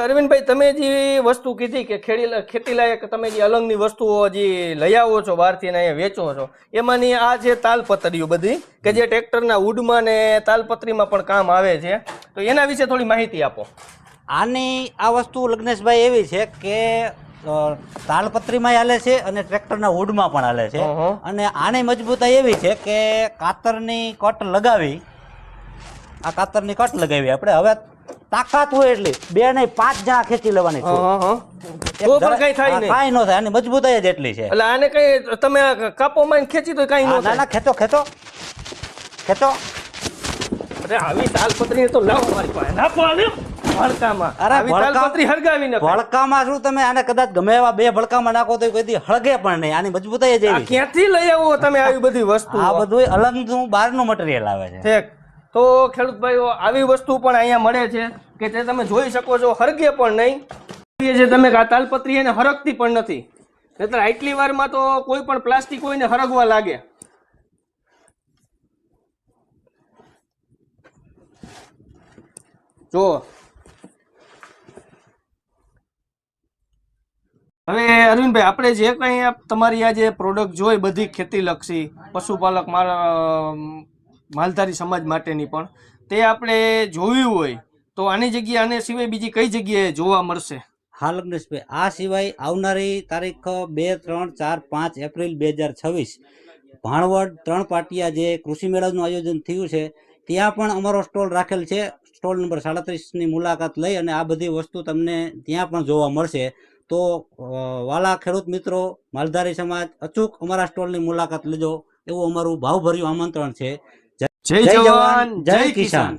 અરવિંદભાઈ, તમે જે વસ્તુ કીધી કે ખેતી લાયક તમે જે અલંગની વસ્તુઓ જે લઈ આવો છો બહારથી ને અહીંયા વેચો છો, એમાંની આ જે તાલપત્રીઓ બધી કે જે ટ્રેક્ટરના ઉડમાં ને તાલપત્રીમાં પણ કામ આવે છે, તો એના વિશે થોડી માહિતી આપો. આની આ વસ્તુ લગ્નેશભાઈ એવી છે કે તાલપત્રીમાં હાલે છે અને ટ્રેક્ટરના હુડમાં પણ હાલે છે. અને આની મજબૂતાઈ એવી છે કે કાતરની કટ લગાવી, આ કાતરની કટ લગાવી આપણે હવે તાકાત હોય એટલી 2 નહીં 5 જણા ખેંચી લેવાની છે, તો પણ કઈ થાય નહીં, કાંઈ ન થાય. આની મજબૂતાઈ જ એટલી છે. એટલે આને કઈ તમે કાપોમાં ખેંચી તો કઈ ન થાય. ના ખેંચો ખેંચો ખેંચો. અરે આવી તાલપત્રી તો લાવો મારી પાસે, નાખો આને ભડકામાં. અરે તાલપત્રી હરગાવી નાખો. ભડકામાં શું તમે આને કદાચ ગમે એવા 2 ભડકામાં નાખો તો કોઈ દી હળગે પણ નહીં. આની મજબૂતાઈ જ એવી. ક્યાંથી લઈ આવો તમે આવી બધી વસ્તુ? આ બધું અલગનું બહારનું મટીરિયલ આવે છે. ઠીક. તો ખેડૂત ભાઈઓ, આવી વસ્તુ પણ અહીંયા મળે છે કે જે તમે જોઈ શકો છો, હરગે પણ નહીં. જે તમે આ તાલપત્રી એને હરગતી પણ નથી, નહીતર આટલી વારમાં તો કોઈ પણ પ્લાસ્ટિક હોય ને હરગવા લાગે. જો હવે અરવિંદભાઈ, આપણે જે કંઈ તમારી આ જે પ્રોડક્ટ જોઈ બધી ખેતીલક્ષી, પશુપાલક માલધારી સમાજ માટેની પણ, તે આપણે જોયું હોય તો આની જગ્યાએ આને સિવાય બીજી કઈ જગ્યાએ જોવા મળશે? હા લગ્નેશભાઈ, આ સિવાય આવનારી તારીખ 2, 3, 4, 5 એપ્રિલ 2026 ભાણવડ 3 પાટિયા જે કૃષિ મેળાનું આયોજન થયું છે ત્યાં પણ અમારો સ્ટોલ રાખેલ છે. સ્ટોલ નંબર 37ની મુલાકાત લઈ અને આ બધી વસ્તુ તમને ત્યાં પણ જોવા મળશે. તો વાલા ખેડૂત મિત્રો, માલધારી સમાજ, અચૂક અમારા સ્ટોલની મુલાકાત લેજો એવું અમારું ભાવભર્યું આમંત્રણ છે. જય જવાન, જય કિસાન.